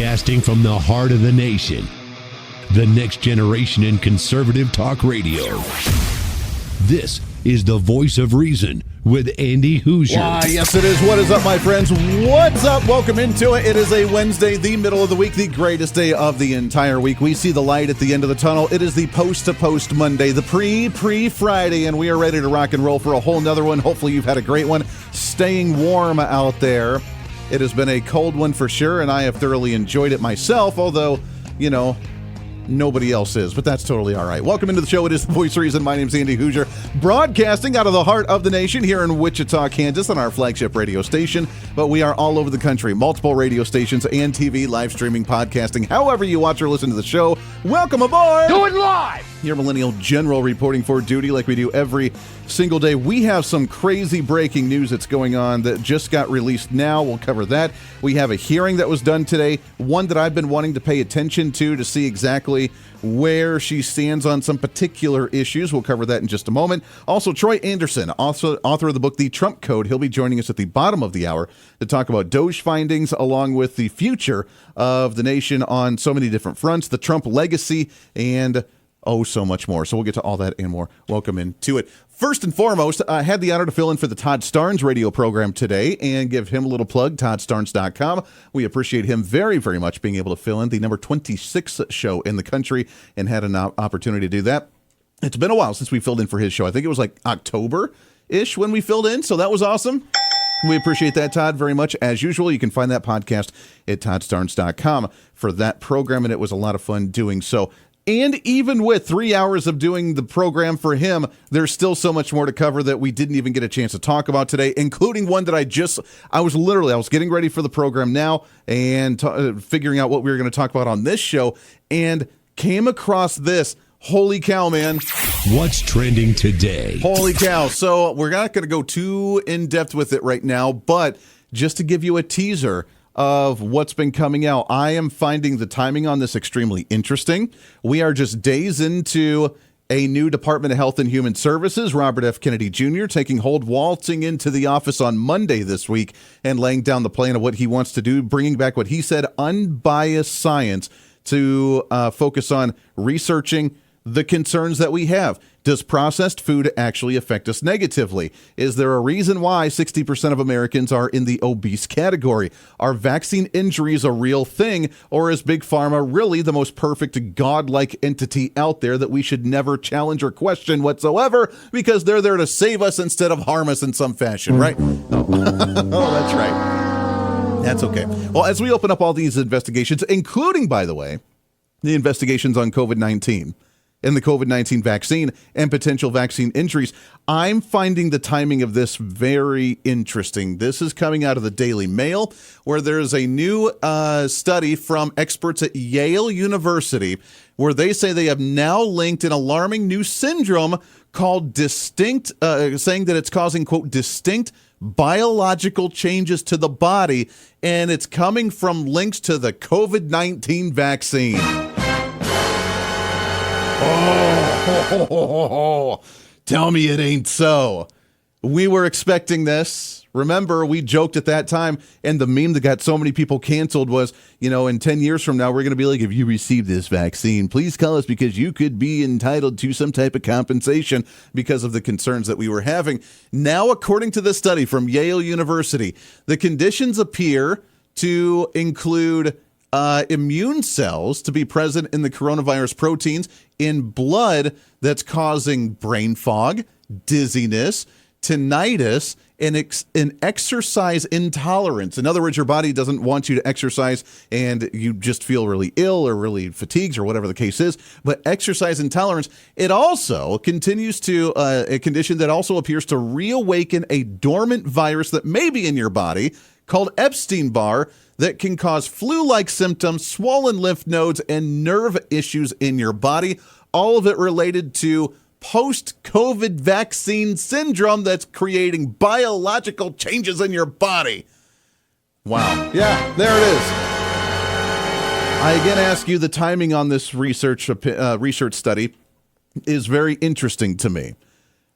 Broadcasting from the heart of the nation, the next generation in conservative talk radio. This is the Voice of Reason with Andy Hoosier. Why, yes it is. What is up, my friends? What's up? Welcome into it. It is a Wednesday, the middle of the week, the greatest day of the entire week. We see the light at the end of the tunnel. It is the post-to-post Monday, the pre-Friday, and we are ready to rock and roll for a whole nother one. Hopefully you've had a great one. Staying warm out there. It has been a cold one for sure, and I have thoroughly enjoyed it myself, although, you know, nobody else is, but that's totally all right. Welcome into the show. It is The Voice of Reason. My name's Andy Hoosier, broadcasting out of the heart of the nation here in Wichita, Kansas, on our flagship radio station, but we are all over the country, multiple radio stations and TV, live streaming, podcasting, however you watch or listen to the show. Welcome aboard! Do it live! Your Millennial General reporting for duty like we do every single day. We have some crazy breaking news that's going on that just got released now. We'll cover that. We have a hearing that was done today, one that I've been wanting to pay attention to see exactly where she stands on some particular issues. We'll cover that in just a moment. Also, Troy Anderson, author of the book, The Trump Code. He'll be joining us at the bottom of the hour to talk about Doge findings along with the future of the nation on so many different fronts, the Trump legacy, and so much more. So we'll get to all that and more. Welcome into it. First and foremost, I had the honor to fill in for the Todd Starnes radio program today and give him a little plug, toddstarnes.com. We appreciate him very, very much being able to fill in the number 26 show in the country and had an opportunity to do that. It's been a while since we filled in for his show. I think it was like October-ish when we filled in, so that was awesome. We appreciate that, Todd, very much. As usual, you can find that podcast at toddstarnes.com for that program, and it was a lot of fun doing so. And even with 3 hours of doing the program for him, there's still so much more to cover that we didn't even get a chance to talk about today, including one that I was getting ready for the program now and figuring out what we were going to talk about on this show and came across this. Holy cow, man. What's trending today? Holy cow. So we're not going to go too in-depth with it right now, but just to give you a teaser of what's been coming out, I am finding the timing on this extremely interesting. We are just days into a new Department of Health and Human Services, Robert F. Kennedy Jr. taking hold, waltzing into the office on Monday this week and laying down the plan of what he wants to do, bringing back what he said, unbiased science to focus on researching the concerns that we have. Does processed food actually affect us negatively? Is there a reason why 60% of Americans are in the obese category? Are vaccine injuries a real thing? Or is Big Pharma really the most perfect godlike entity out there that we should never challenge or question whatsoever because they're there to save us instead of harm us in some fashion, right? Oh, that's right. That's okay. Well, as we open up all these investigations, including, by the way, the investigations on COVID-19, and the COVID-19 vaccine and potential vaccine injuries, I'm finding the timing of this very interesting. This is coming out of the Daily Mail, where there's a new study from experts at Yale University, where they say they have now linked an alarming new syndrome called distinct, saying that it's causing, quote, distinct biological changes to the body, and it's coming from links to the COVID-19 vaccine. Oh, tell me it ain't so. We were expecting this. Remember, we joked at that time, and the meme that got so many people canceled was, in 10 years from now, we're going to be like, if you receive this vaccine, please call us because you could be entitled to some type of compensation because of the concerns that we were having. Now, according to this study from Yale University, the conditions appear to include immune cells to be present in the coronavirus proteins in blood that's causing brain fog, dizziness, tinnitus, and exercise intolerance. In other words, your body doesn't want you to exercise and you just feel really ill or really fatigued or whatever the case is. But exercise intolerance, it also continues to a condition that also appears to reawaken a dormant virus that may be in your body called Epstein-Barr that can cause flu-like symptoms, swollen lymph nodes, and nerve issues in your body. All of it related to post-COVID vaccine syndrome that's creating biological changes in your body. Wow. Yeah, there it is. I again ask you, the timing on this research study is very interesting to me.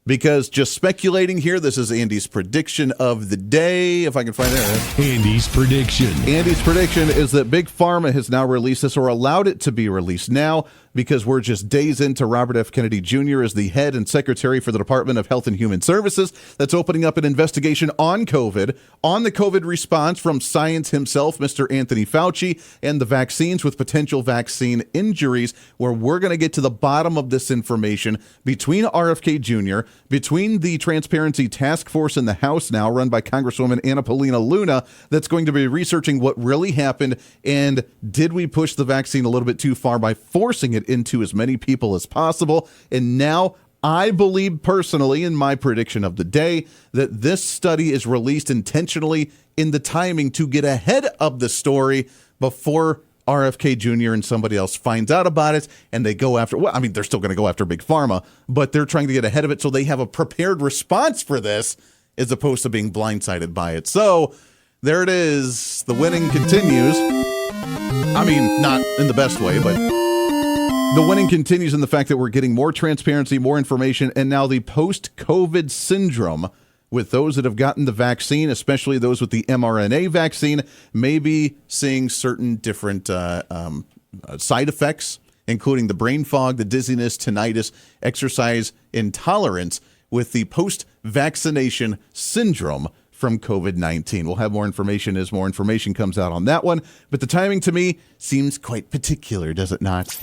Because just speculating here, this is Andy's prediction of the day, if I can find it. Andy's prediction. Andy's prediction is that Big Pharma has now released this, or allowed it to be released now, because we're just days into Robert F. Kennedy Jr. as the head and secretary for the Department of Health and Human Services. That's opening up an investigation on COVID, on the COVID response from science himself, Mr. Anthony Fauci, and the vaccines with potential vaccine injuries, where we're going to get to the bottom of this information between RFK Jr., between the Transparency Task Force in the House now, run by Congresswoman Anna Paulina Luna, that's going to be researching what really happened, and did we push the vaccine a little bit too far by forcing it into as many people as possible. And now I believe personally, in my prediction of the day, that this study is released intentionally in the timing to get ahead of the story before RFK Jr. and somebody else finds out about it, and they go after, well, I mean, they're still going to go after Big Pharma, but they're trying to get ahead of it so they have a prepared response for this as opposed to being blindsided by it. So there it is. The winning continues. I mean, not in the best way, but the winning continues in the fact that we're getting more transparency, more information, and now the post-COVID syndrome with those that have gotten the vaccine, especially those with the mRNA vaccine, may be seeing certain different side effects, including the brain fog, the dizziness, tinnitus, exercise intolerance with the post-vaccination syndrome from COVID-19. We'll have more information as more information comes out on that one. But the timing to me seems quite particular, does it not?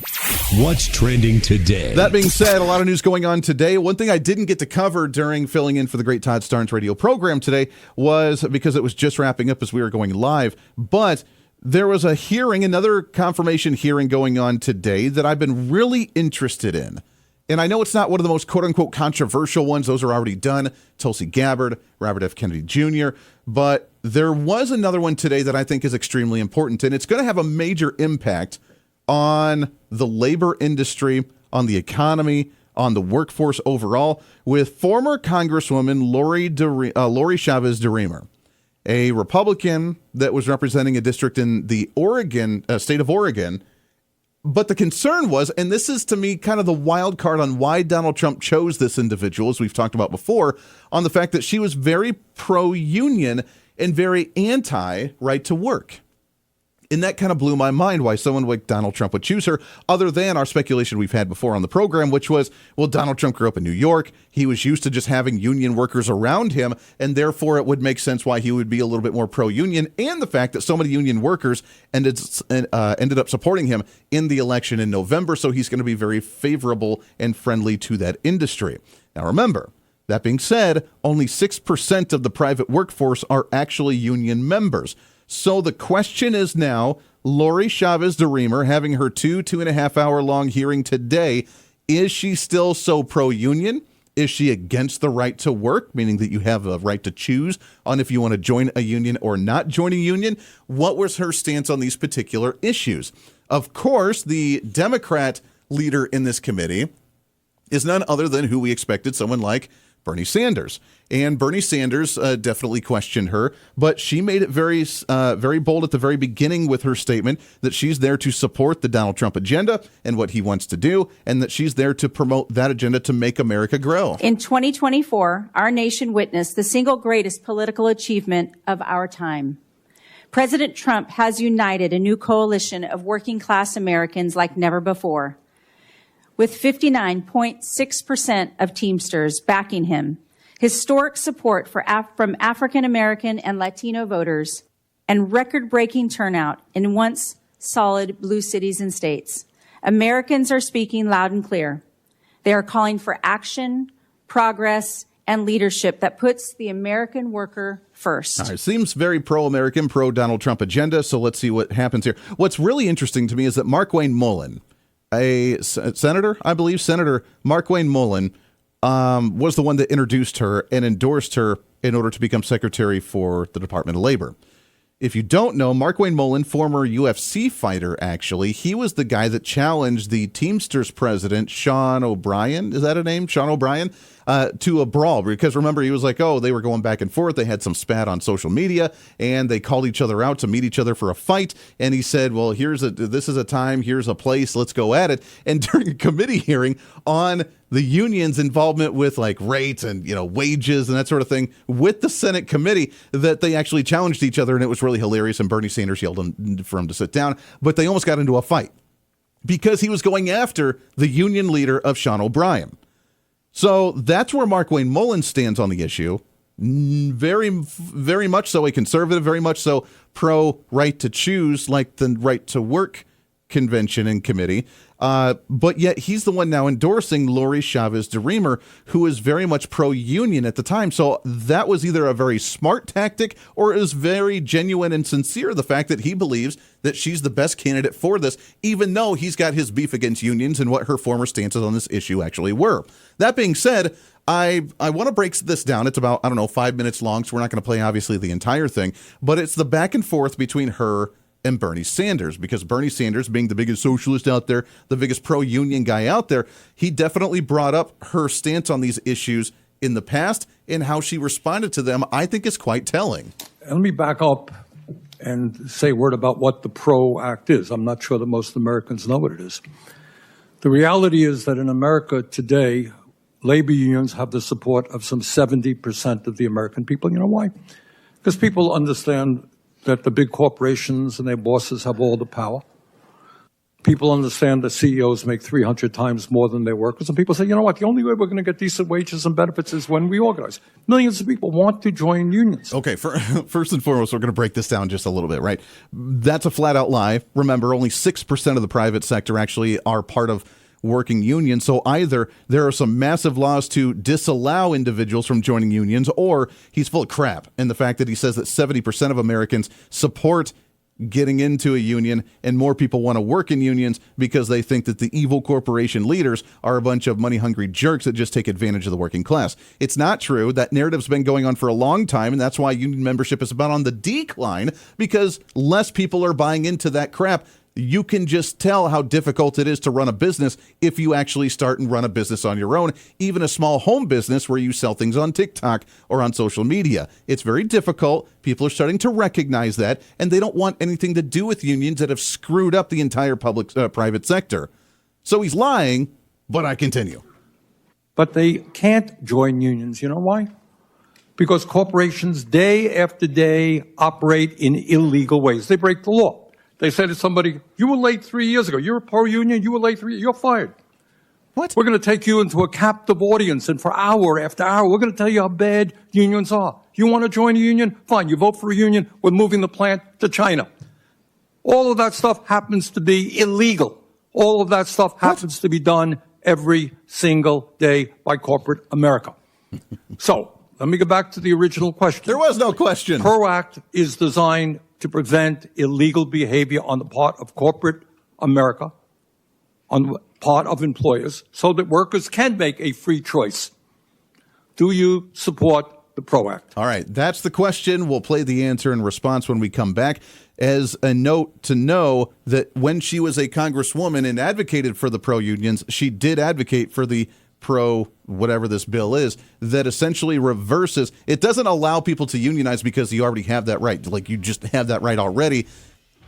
What's trending today? That being said, a lot of news going on today. One thing I didn't get to cover during filling in for the great Todd Starnes radio program today was because it was just wrapping up as we were going live. But there was a hearing, another confirmation hearing going on today that I've been really interested in. And I know it's not one of the most quote-unquote controversial ones. Those are already done. Tulsi Gabbard, Robert F. Kennedy Jr. But there was another one today that I think is extremely important. And it's going to have a major impact on the labor industry, on the economy, on the workforce overall, with former Congresswoman Lori Chavez-DeReamer, a Republican that was representing a district in the state of Oregon. But the concern was, and this is to me kind of the wild card on why Donald Trump chose this individual, as we've talked about before, on the fact that she was very pro-union and very anti-right to work. And that kind of blew my mind why someone like Donald Trump would choose her, other than our speculation we've had before on the program, which was, well, Donald Trump grew up in New York. He was used to just having union workers around him, and therefore it would make sense why he would be a little bit more pro-union, and the fact that so many union workers ended up supporting him in the election in November, so he's going to be very favorable and friendly to that industry. Now, remember, that being said, only 6% of the private workforce are actually union members. So the question is now, Lori Chavez-DeReamer having her 2.5 hour long hearing today, is she still so pro-union? Is she against the right to work, meaning that you have a right to choose on if you want to join a union or not join a union? What was her stance on these particular issues? Of course, the Democrat leader in this committee is none other than who we expected, someone like Bernie Sanders. And Bernie Sanders definitely questioned her, but she made it very bold at the very beginning with her statement that she's there to support the Donald Trump agenda and what he wants to do, and that she's there to promote that agenda to make America grow. In 2024, our nation witnessed the single greatest political achievement of our time. President Trump has united a new coalition of working-class Americans like never before, with 59.6% of Teamsters backing him, historic support from African American and Latino voters, and record-breaking turnout in once solid blue cities and states. Americans are speaking loud and clear. They are calling for action, progress, and leadership that puts the American worker first. All right, seems very pro-American, pro-Donald Trump agenda, so let's see what happens here. What's really interesting to me is that Markwayne Mullin, a senator, I believe, Senator Markwayne Mullin, was the one that introduced her and endorsed her in order to become secretary for the Department of Labor. If you don't know, Markwayne Mullin, former UFC fighter, actually, he was the guy that challenged the Teamsters president, Sean O'Brien. Is that a name? Sean O'Brien? to a brawl, because remember, he was like, oh, they were going back and forth. They had some spat on social media, and they called each other out to meet each other for a fight. And he said, well, this is a time, here's a place, let's go at it. And during a committee hearing on the union's involvement with like rates and, wages and that sort of thing with the Senate committee, that they actually challenged each other, and it was really hilarious. And Bernie Sanders yelled for him to sit down, but they almost got into a fight because he was going after the union leader of Sean O'Brien. So that's where Markwayne Mullins stands on the issue. Very, very much so a conservative, very much so pro right to choose, like the right to work convention and committee. But yet he's the one now endorsing Lori Chavez-DeReamer, who is very much pro-union at the time. So that was either a very smart tactic or it was very genuine and sincere, the fact that he believes that she's the best candidate for this, even though he's got his beef against unions and what her former stances on this issue actually were. That being said, I want to break this down. It's about, 5 minutes long, so we're not going to play, obviously, the entire thing. But it's the back and forth between her and Bernie Sanders, because Bernie Sanders, being the biggest socialist out there, the biggest pro-union guy out there, he definitely brought up her stance on these issues in the past, and how she responded to them, I think, is quite telling. Let me back up and say a word about what the PRO Act is. I'm not sure that most Americans know what it is. The reality is that in America today, labor unions have the support of some 70% of the American people. You know why? Because people understand that the big corporations and their bosses have all the power. People understand that CEOs make 300 times more than their workers. And people say, you know what, the only way we're going to get decent wages and benefits is when we organize. Millions of people want to join unions. Okay, first and foremost, we're going to break this down just a little bit, right? That's a flat-out lie. Remember, only 6% of the private sector actually are part of working unions. So either there are some massive laws to disallow individuals from joining unions, or he's full of crap. And the fact that he says that 70% of Americans support getting into a union and more people want to work in unions because they think that the evil corporation leaders are a bunch of money-hungry jerks that just take advantage of the working class. It's not true. That narrative's been going on for a long time, and that's why union membership is about on the decline, because less people are buying into that crap. You can just tell how difficult it is to run a business if you actually start and run a business on your own, even a small home business where you sell things on TikTok or on social media. It's very difficult. People are starting to recognize that, and they don't want anything to do with unions that have screwed up the entire private sector. So he's lying, but I continue. But they can't join unions. You know why? Because corporations day after day operate in illegal ways. They break the law. They say to somebody, you were late 3 years ago. You're a pro-union. You were late 3 years. You're fired. What? We're going to take you into a captive audience, and for hour after hour, we're going to tell you how bad unions are. You want to join a union? Fine. You vote for a union. We're moving the plant to China. All of that stuff happens to be illegal. All of that stuff happens to be done every single day by corporate America. So let me go back to the original question. There was no question. PRO Act is designed to prevent illegal behavior on the part of corporate America, on the part of employers, so that workers can make a free choice. Do you support the PRO Act? All right, that's the question. We'll play the answer and response when we come back. As a note to know that when she was a congresswoman and advocated for the pro-unions, she did advocate for the pro whatever this bill is that essentially reverses. It doesn't allow people to unionize because you already have that right. Like, you just have that right already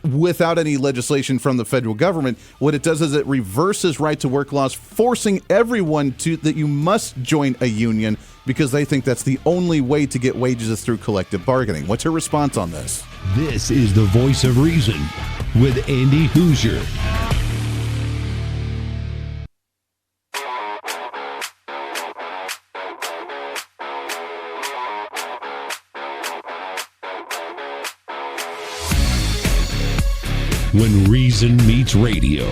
without any legislation from the federal government. What it does is it reverses right to work laws, forcing everyone to that you must join a union because they think that's the only way to get wages is through collective bargaining. What's her response on this? This is the Voice of Reason with Andy Hoosier. When reason meets radio.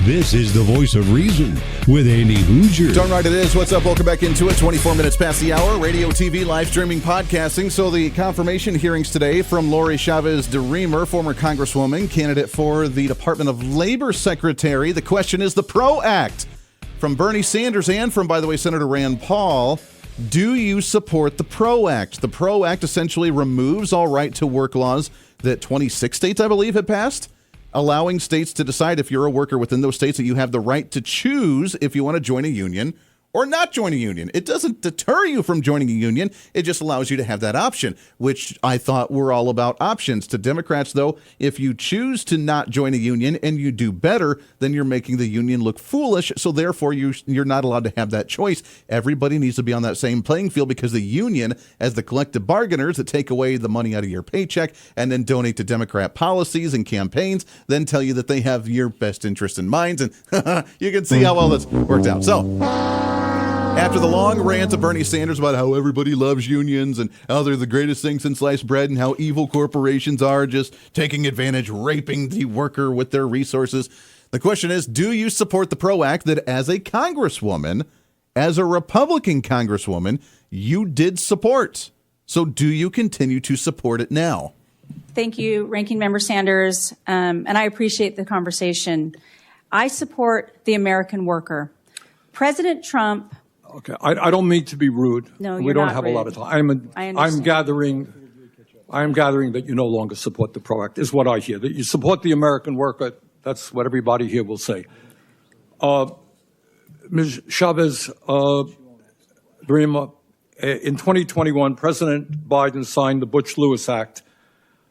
This is the Voice of Reason with Andy Hoosier. Darn right it is. What's up? Welcome back into it. 24 minutes past the hour. Radio, TV, live streaming, podcasting. So the confirmation hearings today from Lori Chavez-DeReamer, former Congresswoman, candidate for the Department of Labor Secretary. The question is the PRO Act. From Bernie Sanders and from, by the way, Senator Rand Paul. Do you support the PRO Act? The PRO Act essentially removes all right to work laws that 26 states, I believe, had passed, allowing states to decide if you're a worker within those states that you have the right to choose if you want to join a union or not join a union. It doesn't deter you from joining a union. It just allows you to have that option, which I thought were all about options. To Democrats, though, if you choose to not join a union and you do better, then you're making the union look foolish. So therefore, you're not allowed to have that choice. Everybody needs to be on that same playing field, because the union, as the collective bargainers that take away the money out of your paycheck and then donate to Democrat policies and campaigns, then tell you that they have your best interest in mind. And you can see how well that's worked out. So after the long rant of Bernie Sanders about how everybody loves unions and how they're the greatest thing since sliced bread and how evil corporations are just taking advantage, raping the worker with their resources, the question is, do you support the PRO Act that as a Congresswoman, as a Republican Congresswoman, you did support? So do you continue to support it now? Thank you, Ranking Member Sanders, and I appreciate the conversation. I support the American worker. President Trump... Okay, I don't mean to be rude. No, we you're don't not have rude. a lot of time. I'm gathering that you no longer support the PRO Act, is what I hear. That you support the American worker. That's what everybody here will say. Ms. Chavez-DeReamer, in 2021, President Biden signed the Bush-Lewis Act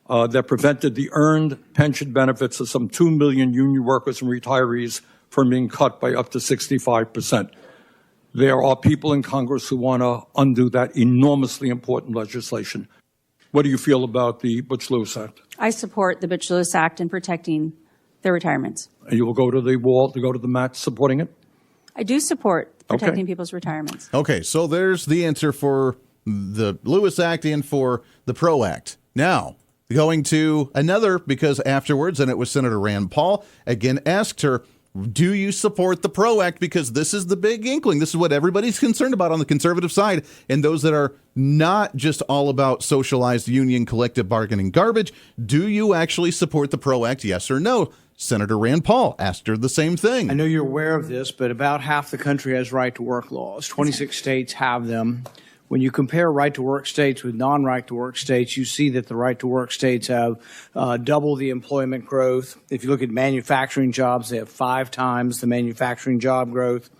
that prevented the earned pension benefits of some 2 million union workers and retirees from being cut by up to 65%. There are people in Congress who want to undo that enormously important legislation. What do you feel about the Bush-Lewis Act? I support the Bush-Lewis Act in protecting their retirements. And you will go to the wall, to go to the mat supporting it? I do support protecting people's retirements. Okay, so there's the answer for the Lewis Act and for the PRO Act. Now, going to another, because afterwards, and it was Senator Rand Paul, again asked her, do you support the PRO Act? Because this is the big inkling. This is what everybody's concerned about on the conservative side. And those that are not just all about socialized union collective bargaining garbage, do you actually support the PRO Act, yes or no? Senator Rand Paul asked her the same thing. I know you're aware of this, but about half the country has right-to-work laws. 26 states have them. When you compare right-to-work states with non-right-to-work states, you see that the right-to-work states have double the employment growth. If you look at manufacturing jobs, they have 5 times the manufacturing job growth.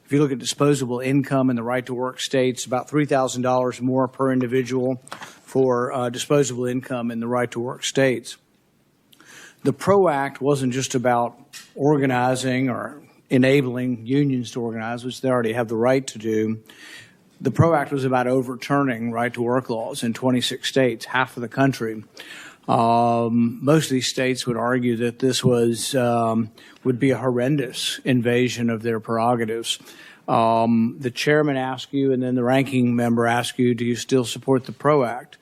If you look at disposable income in the right-to-work states, about $3,000 more per individual for disposable income in the right-to-work states. The PRO Act wasn't just about organizing or enabling unions to organize, which they already have the right to do. The PRO Act was about overturning right-to-work laws in 26 states, half of the country. Most of these states would argue that this was would be a horrendous invasion of their prerogatives. The chairman asked you, and then the ranking member asked you, do you still support the PRO Act?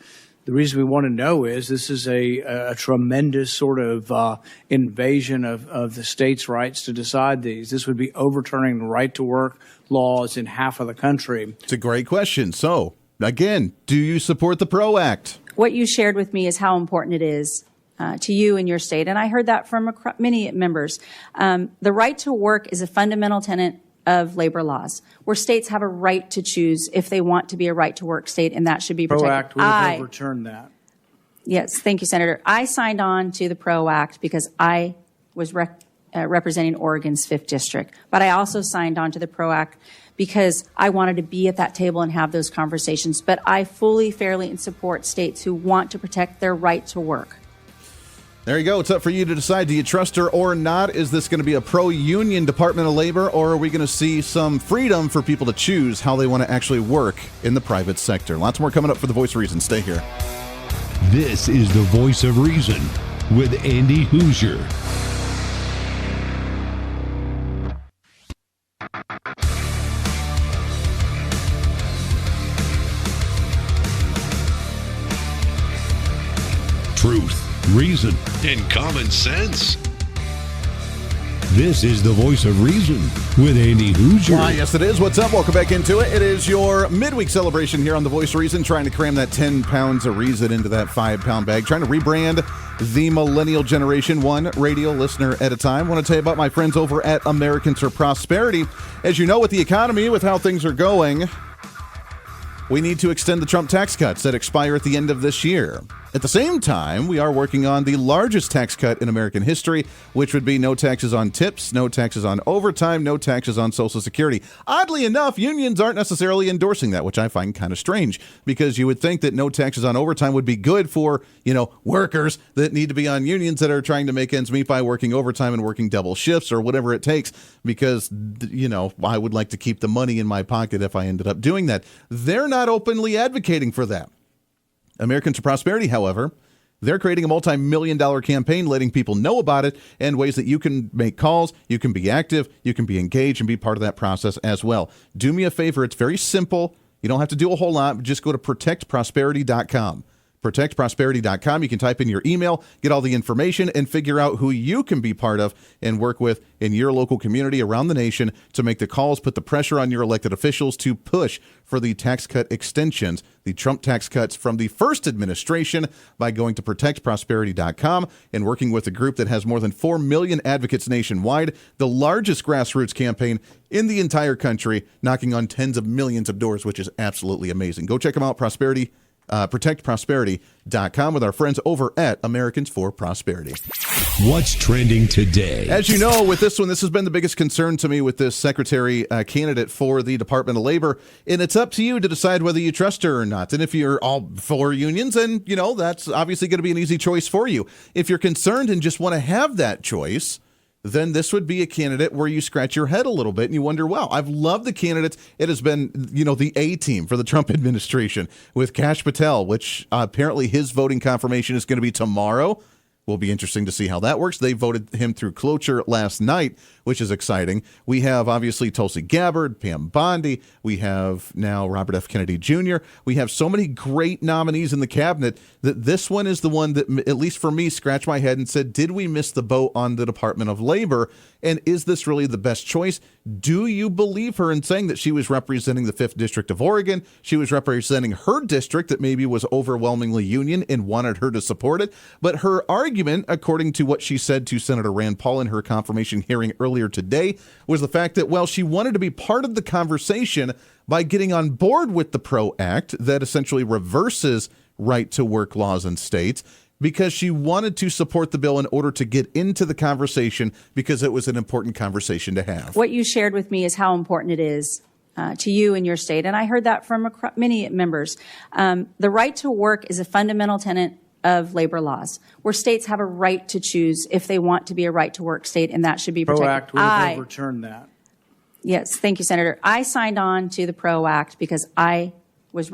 The reason we want to know is this is a tremendous sort of invasion of the states' rights to decide these. This would be overturning the right-to-work laws in half of the country. It's a great question. So, again, do you support the PRO Act? What you shared with me is how important it is to you and your state, and I heard that from many members. The right to work is a fundamental tenet of labor laws, where states have a right to choose if they want to be a right-to-work state, and that should be protected. PRO Act would have overturned that. Yes, thank you, Senator. I signed on to the PRO Act because I was representing Oregon's 5th District, but I also signed on to the PRO Act because I wanted to be at that table and have those conversations. But I fully, fairly, and support states who want to protect their right to work. There you go. It's up for you to decide. Do you trust her or not? Is this going to be a pro-union Department of Labor, or are we going to see some freedom for people to choose how they want to actually work in the private sector? Lots more coming up for The Voice of Reason. Stay here. This is The Voice of Reason with Andy Hoosier. Truth, reason, and common sense. This is The Voice of Reason with Andy Hoosier. Why, yes, it is. What's up? Welcome back into it. It is your midweek celebration here on The Voice of Reason, trying to cram that 10 pounds of reason into that 5-pound bag, trying to rebrand the millennial generation, one radio listener at a time. I want to tell you about my friends over at Americans for Prosperity. As you know, with the economy, with how things are going, We need to extend the Trump tax cuts that expire at the end of this year. At the same time, we are working on the largest tax cut in American history, which would be no taxes on tips, no taxes on overtime, no taxes on Social Security. Oddly enough, unions aren't necessarily endorsing that, which I find kind of strange, because you would think that no taxes on overtime would be good for, workers that need to be on unions that are trying to make ends meet by working overtime and working double shifts or whatever it takes, because, I would like to keep the money in my pocket if I ended up doing that. They're not openly advocating for that. Americans for Prosperity, however, they're creating a multi-million-dollar campaign letting people know about it and ways that you can make calls, you can be active, you can be engaged and be part of that process as well. Do me a favor. It's very simple. You don't have to do a whole lot. Just go to protectprosperity.com. protectprosperity.com. You can type in your email, get all the information, and figure out who you can be part of and work with in your local community around the nation to make the calls, put the pressure on your elected officials to push for the tax cut extensions, the Trump tax cuts from the first administration, by going to protectprosperity.com and working with a group that has more than 4 million advocates nationwide, the largest grassroots campaign in the entire country, knocking on tens of millions of doors, which is absolutely amazing. Go check them out, protectprosperity.com, with our friends over at Americans for Prosperity. What's trending today? As you know, with this one, this has been the biggest concern to me with this secretary candidate for the Department of Labor, and it's up to you to decide whether you trust her or not. And if you're all for unions, then, that's obviously going to be an easy choice for you. If you're concerned and just want to have that choice, then this would be a candidate where you scratch your head a little bit and you wonder, wow, I've loved the candidates. It has been, the A team for the Trump administration with Kash Patel, which apparently his voting confirmation is going to be tomorrow. Will be interesting to see how that works. They voted him through cloture last night, which is exciting. We have obviously Tulsi Gabbard, Pam Bondi. We have now Robert F. Kennedy Jr. We have so many great nominees in the cabinet that this one is the one that, at least for me, scratched my head and said, did we miss the boat on the Department of Labor? And is this really the best choice? Do you believe her in saying that she was representing the 5th District of Oregon? She was representing her district that maybe was overwhelmingly union and wanted her to support it. But her argument, according to what she said to Senator Rand Paul in her confirmation hearing earlier today, was the fact that, she wanted to be part of the conversation by getting on board with the PRO Act that essentially reverses right-to-work laws in states, because she wanted to support the bill in order to get into the conversation, because it was an important conversation to have. What you shared with me is how important it is to you and your state, and I heard that from many members. The right to work is a fundamental tenet of labor laws, where states have a right to choose if they want to be a right-to-work state, and that should be protected. PRO Act would have overturned that. Yes, thank you, Senator. I signed on to the PRO Act because I was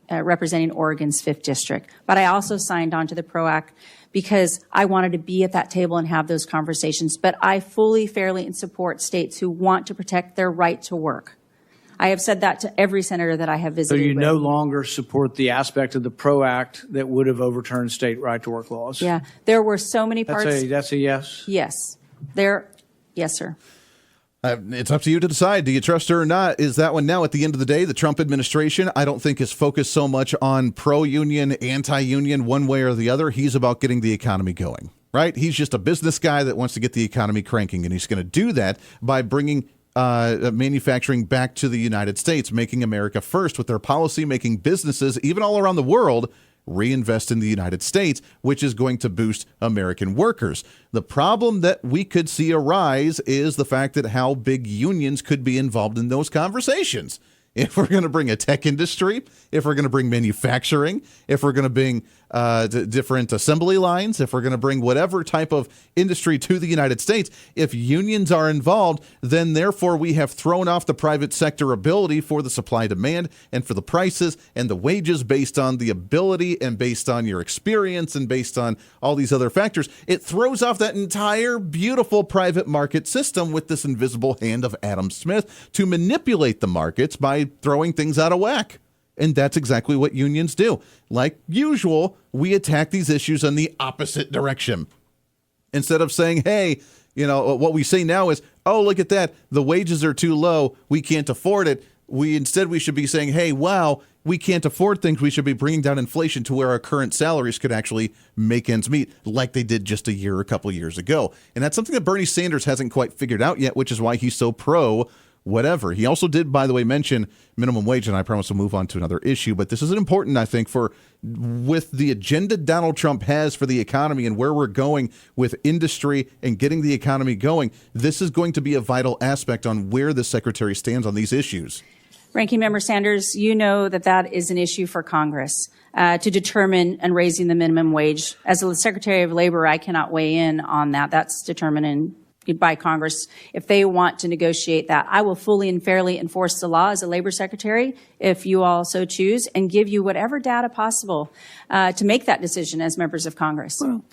representing Oregon's 5th District. But I also signed on to the PRO Act because I wanted to be at that table and have those conversations. But I fully, fairly, and support states who want to protect their right to work. I have said that to every senator that I have visited. So you with. no longer support the aspect of the PRO Act that would have overturned state right-to-work laws? Yeah, there were so many parts. That's a yes? Yes. Yes, sir. It's up to you to decide. Do you trust her or not? Is that one now, at the end of the day, the Trump administration, I don't think is focused so much on pro-union, anti-union, one way or the other. He's about getting the economy going, right? He's just a business guy that wants to get the economy cranking, and he's going to do that by bringing manufacturing back to the United States, making America first with their policy, making businesses, even all around the world, reinvest in the United States, which is going to boost American workers. The problem that we could see arise is the fact that how big unions could be involved in those conversations. If we're going to bring a tech industry, if we're going to bring manufacturing, if we're going to bring different assembly lines, if we're going to bring whatever type of industry to the United States, if unions are involved, then therefore we have thrown off the private sector ability for the supply demand and for the prices and the wages based on the ability and based on your experience and based on all these other factors. It throws off that entire beautiful private market system with this invisible hand of Adam Smith to manipulate the markets by throwing things out of whack. And that's exactly what unions do. Like usual, we attack these issues in the opposite direction. Instead of saying, hey, what we say now is, oh, look at that, the wages are too low, we can't afford it. We should be saying, hey, wow, we can't afford things. We should be bringing down inflation to where our current salaries could actually make ends meet, like they did just a couple of years ago. And that's something that Bernie Sanders hasn't quite figured out yet, which is why he's so pro whatever. He also did, by the way, mention minimum wage, and I promise we'll move on to another issue, but this is important, I think, with the agenda Donald Trump has for the economy and where we're going with industry and getting the economy going. This is going to be a vital aspect on where the secretary stands on these issues. Ranking Member Sanders, you know that is an issue for Congress to determine and raising the minimum wage. As the Secretary of Labor, I cannot weigh in on that. That's determined by Congress. If they want to negotiate that, I will fully and fairly enforce the law as a Labor Secretary, if you all so choose, and give you whatever data possible to make that decision as members of Congress. Well,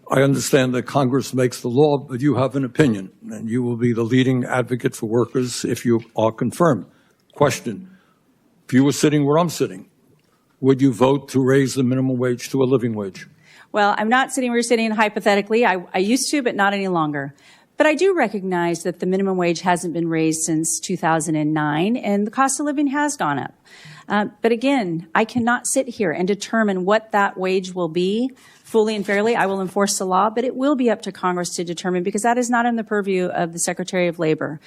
I understand that Congress makes the law, but you have an opinion, and you will be the leading advocate for workers if you are confirmed. Question, if you were sitting where I'm sitting, would you vote to raise the minimum wage to a living wage? Well, I'm not sitting where you're sitting hypothetically. I used to, but not any longer. But I do recognize that the minimum wage hasn't been raised since 2009, and the cost of living has gone up. But again, I cannot sit here and determine what that wage will be fully and fairly. I will enforce the law, but it will be up to Congress to determine, because that is not in the purview of the Secretary of Labor.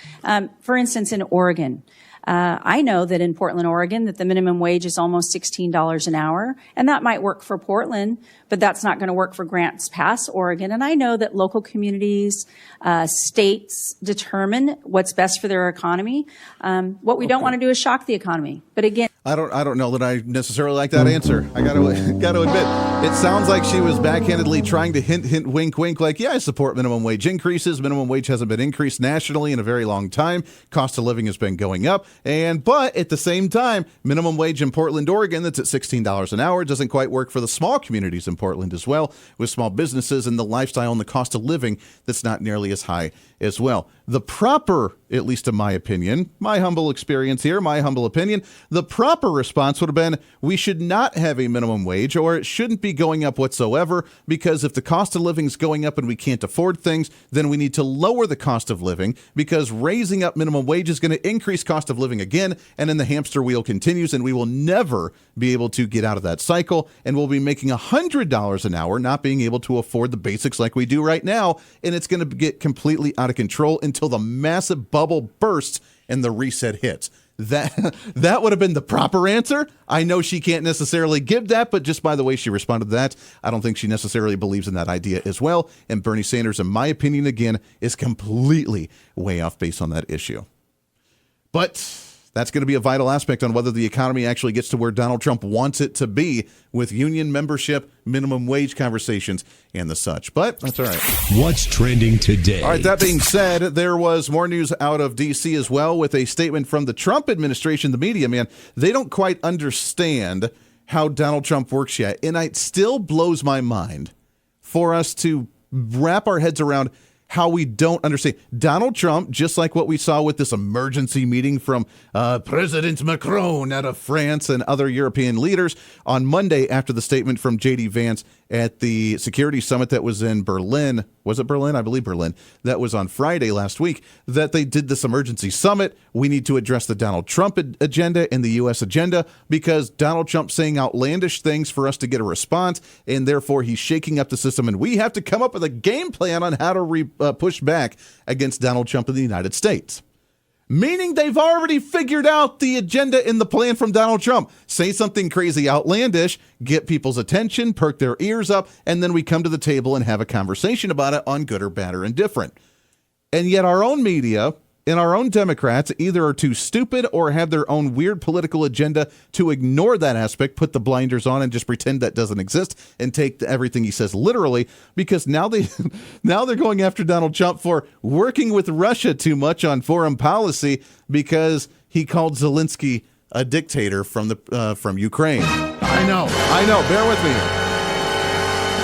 For instance, in Oregon, I know that in Portland, Oregon, that the minimum wage is almost $16 an hour, and that might work for Portland, but that's not going to work for Grants Pass, Oregon. And I know that local communities, states determine what's best for their economy. What we don't want to do is shock the economy. But again, I don't know that I necessarily like that answer. I got to admit, it sounds like she was backhandedly trying to hint, wink, wink, like, yeah, I support minimum wage increases. Minimum wage hasn't been increased nationally in a very long time. Cost of living has been going up. But at the same time, minimum wage in Portland, Oregon, that's at $16 an hour, doesn't quite work for the small communities in Portland as well, with small businesses and the lifestyle and the cost of living that's not nearly as high as well. The proper, at least in my opinion, my humble experience here, my humble opinion, the proper response would have been, we should not have a minimum wage, or it shouldn't be going up whatsoever, because if the cost of living is going up and we can't afford things, then we need to lower the cost of living, because raising up minimum wage is going to increase cost of living again, and then the hamster wheel continues, and we will never be able to get out of that cycle, and we'll be making $100 an hour, not being able to afford the basics like we do right now, and it's going to get completely out of control until the massive bubble bursts and the reset hits. That would have been the proper answer. I know she can't necessarily give that, but just by the way she responded to that, I don't think she necessarily believes in that idea as well. And Bernie Sanders, in my opinion, again, is completely way off base on that issue. But that's going to be a vital aspect on whether the economy actually gets to where Donald Trump wants it to be, with union membership, minimum wage conversations, and the such. But that's all right. What's trending today? All right, that being said, there was more news out of D.C. as well, with a statement from the Trump administration. The media, man, they don't quite understand how Donald Trump works yet. And it still blows my mind for us to wrap our heads around how we don't understand. Donald Trump, just like what we saw with this emergency meeting from President Macron out of France and other European leaders on Monday after the statement from J.D. Vance at the security summit that was in Berlin. Was it Berlin? I believe Berlin. That was on Friday last week, that they did this emergency summit. We need to address the Donald Trump agenda and the U.S. agenda, because Donald Trump's saying outlandish things for us to get a response, and therefore he's shaking up the system, and we have to come up with a game plan on how to push back against Donald Trump in the United States. Meaning they've already figured out the agenda and the plan from Donald Trump. Say something crazy outlandish, get people's attention, perk their ears up, and then we come to the table and have a conversation about it on good or bad or indifferent. And yet our own media and our own Democrats either are too stupid or have their own weird political agenda to ignore that aspect, put the blinders on, and just pretend that doesn't exist and take everything he says literally, because now they're going after Donald Trump for working with Russia too much on foreign policy because he called Zelensky a dictator from Ukraine. I know. Bear with me.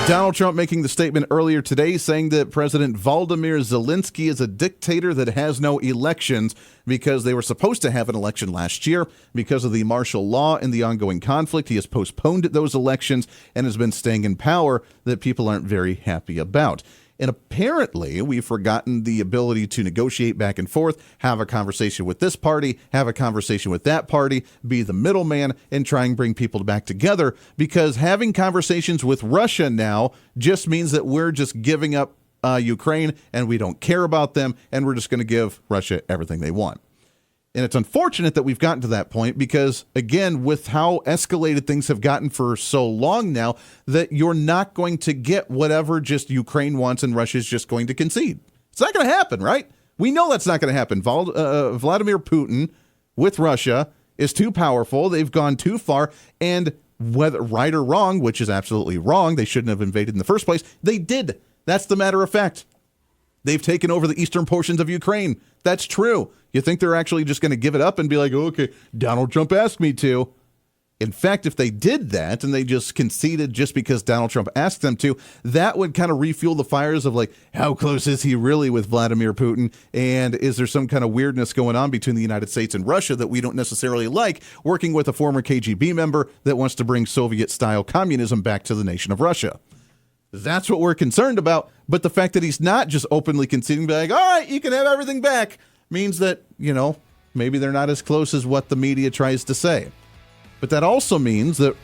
Donald Trump making the statement earlier today saying that President Volodymyr Zelensky is a dictator that has no elections, because they were supposed to have an election last year. Because of the martial law and the ongoing conflict, he has postponed those elections and has been staying in power that people aren't very happy about. And apparently, we've forgotten the ability to negotiate back and forth, have a conversation with this party, have a conversation with that party, be the middleman, and try and bring people back together. Because having conversations with Russia now just means that we're just giving up Ukraine, and we don't care about them, and we're just going to give Russia everything they want. And it's unfortunate that we've gotten to that point because, again, with how escalated things have gotten for so long now, that you're not going to get whatever just Ukraine wants and Russia's just going to concede. It's not going to happen, right? We know that's not going to happen. Vladimir Putin with Russia is too powerful. They've gone too far. And whether right or wrong, which is absolutely wrong, they shouldn't have invaded in the first place, they did. That's the matter of fact. They've taken over the eastern portions of Ukraine. That's true. You think they're actually just going to give it up and be like, oh, okay, Donald Trump asked me to? In fact, if they did that and they just conceded just because Donald Trump asked them to, that would kind of refuel the fires of like, how close is he really with Vladimir Putin? And is there some kind of weirdness going on between the United States and Russia that we don't necessarily like, working with a former KGB member that wants to bring Soviet-style communism back to the nation of Russia? That's what we're concerned about. But the fact that he's not just openly conceding, be like, all right, you can have everything back, means that, maybe they're not as close as what the media tries to say. But that also means that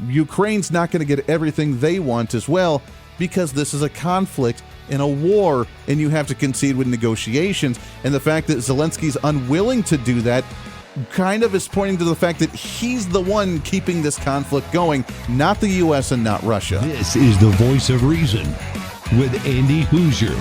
Ukraine's not going to get everything they want as well, because this is a conflict and a war, and you have to concede with negotiations. And the fact that Zelensky's unwilling to do that kind of is pointing to the fact that he's the one keeping this conflict going, not the U.S. and not Russia. This is the Voice of Reason with Andy Hoosier.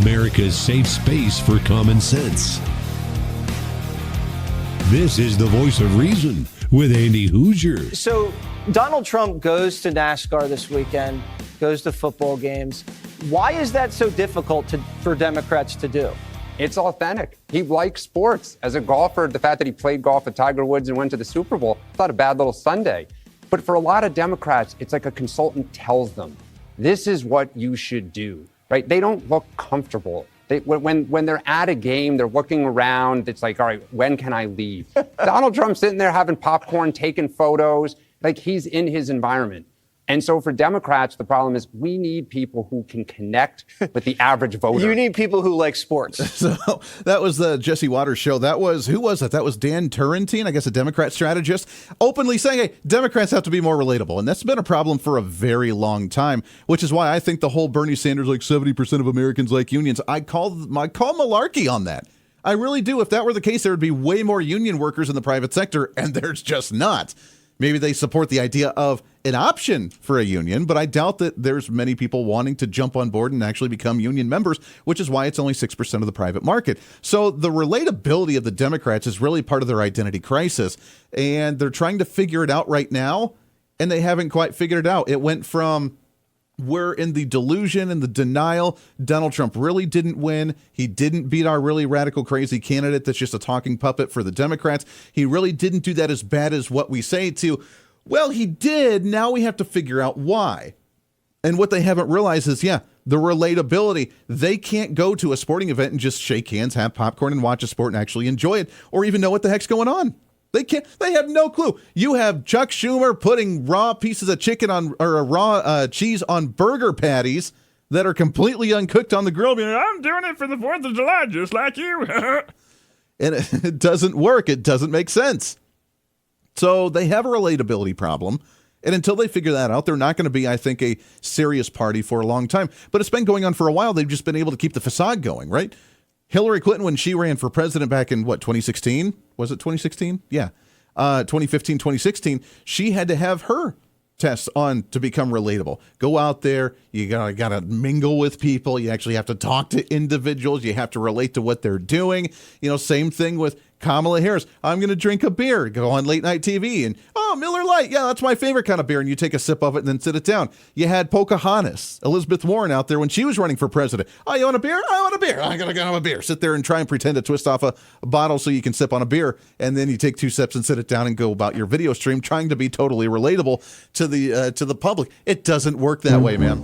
America's safe space for common sense. This is the Voice of Reason with Andy Hoosier. So Donald Trump goes to NASCAR this weekend, goes to football games. Why is that so difficult for Democrats to do? It's authentic. He likes sports. As a golfer, the fact that he played golf with Tiger Woods and went to the Super Bowl, it's not a bad little Sunday. But for a lot of Democrats, it's like a consultant tells them, this is what you should do, right? They don't look comfortable. When they're at a game, they're looking around. It's like, all right, when can I leave? Donald Trump's sitting there having popcorn, taking photos, like he's in his environment. And so for Democrats, the problem is we need people who can connect with the average voter. You need people who like sports. So that was the Jesse Waters show. Who was that? That was Dan Turrentine, I guess a Democrat strategist, openly saying, hey, Democrats have to be more relatable. And that's been a problem for a very long time, which is why I think the whole Bernie Sanders, like 70% of Americans like unions, I call malarkey on that. I really do. If that were the case, there would be way more union workers in the private sector, and there's just not. Maybe they support the idea of an option for a union, but I doubt that there's many people wanting to jump on board and actually become union members, which is why it's only 6% of the private market. So the relatability of the Democrats is really part of their identity crisis, and they're trying to figure it out right now, and they haven't quite figured it out. It went from we're in the delusion and the denial. Donald Trump really didn't win. He didn't beat our really radical, crazy candidate that's just a talking puppet for the Democrats. He really didn't do that as bad as what we say to. Well, he did. Now we have to figure out why. And what they haven't realized is, the relatability. They can't go to a sporting event and just shake hands, have popcorn, and watch a sport and actually enjoy it, or even know what the heck's going on. They can't. They have no clue. You have Chuck Schumer putting raw pieces of chicken on, or raw cheese on burger patties that are completely uncooked on the grill. Being, I'm doing it for the 4th of July, just like you. And it doesn't work. It doesn't make sense. So they have a relatability problem. And until they figure that out, they're not going to be, I think, a serious party for a long time. But it's been going on for a while. They've just been able to keep the facade going, right? Hillary Clinton, when she ran for president back in, 2016? Was it 2016? Yeah. 2015, 2016, she had to have her tests on to become relatable. Go out there, you gotta mingle with people, you actually have to talk to individuals, you have to relate to what they're doing. Same thing with Kamala Harris. I'm going to drink a beer, go on late night TV, and Miller Lite, yeah, that's my favorite kind of beer, and you take a sip of it and then sit it down. You had Pocahontas, Elizabeth Warren out there when she was running for president. Oh, you want a beer? I want a beer. I'm going to have a beer. Sit there and try and pretend to twist off a bottle so you can sip on a beer, and then you take 2 sips and sit it down and go about your video stream trying to be totally relatable to the public. It doesn't work that way, man.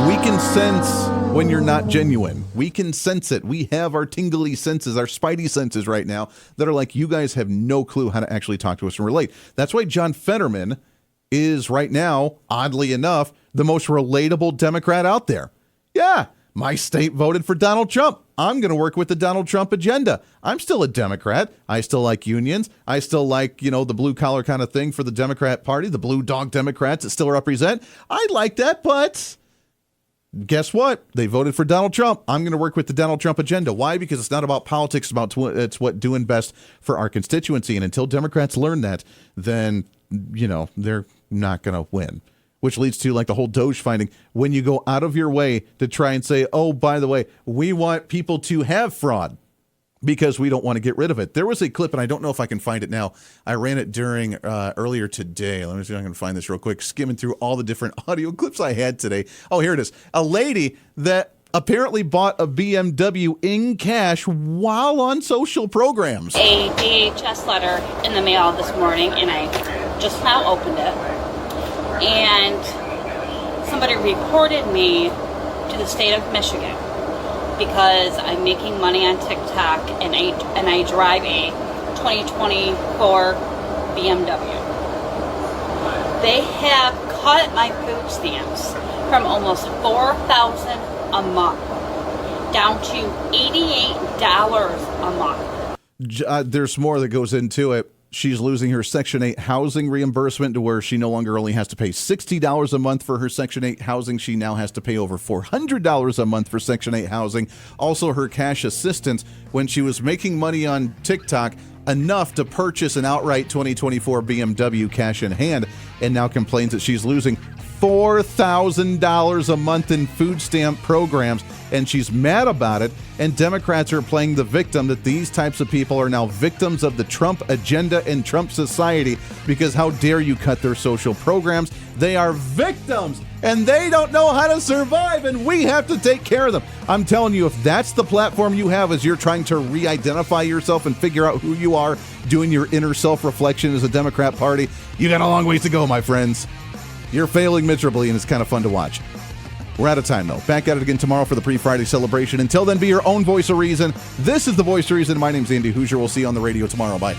We can sense when you're not genuine. We can sense it. We have our tingly senses, our spidey senses right now that are like, you guys have no clue how to actually talk to us and relate. That's why John Fetterman is right now, oddly enough, the most relatable Democrat out there. Yeah, My state voted for Donald Trump. I'm going to work with the Donald Trump agenda. I'm still a Democrat. I still like unions. I still like, the blue collar kind of thing for the Democrat Party, the blue dog Democrats that still represent. I like that, but guess what? They voted for Donald Trump. I'm going to work with the Donald Trump agenda. Why? Because it's not about politics. It's what doing best for our constituency. And until Democrats learn that, then, they're not going to win. Which leads to like the whole Doge finding. When you go out of your way to try and say, oh, by the way, we want people to have fraud because we don't want to get rid of it. There was a clip, and I don't know if I can find it now. I ran it during earlier today. Let me see if I can find this real quick. Skimming through all the different audio clips I had today. Oh, here it is. A lady that apparently bought a BMW in cash while on social programs. A DHS letter in the mail this morning, and I just now opened it. And somebody reported me to the state of Michigan because I'm making money on TikTok and I drive a 2024 BMW. They have cut my food stamps from almost $4,000 a month down to $88 a month. There's more that goes into it. She's losing her Section 8 housing reimbursement to where she no longer only has to pay $60 a month for her Section 8 housing. She now has to pay over $400 a month for Section 8 housing. Also, her cash assistance when she was making money on TikTok enough to purchase an outright 2024 BMW cash in hand, and now complains that she's losing $4,000 a month in food stamp programs, and she's mad about it. And Democrats are playing the victim, that these types of people are now victims of the Trump agenda and Trump society, because how dare you cut their social programs? They are victims, and they don't know how to survive, and we have to take care of them. I'm telling you, if that's the platform you have as you're trying to re-identify yourself and figure out who you are, doing your inner self-reflection as a Democrat Party, you got a long ways to go, my friends. You're failing miserably, and it's kind of fun to watch. We're out of time, though. Back at it again tomorrow for the pre-Friday celebration. Until then, be your own voice of reason. This is the voice of reason. My name's Andy Hoosier. We'll see you on the radio tomorrow. Bye.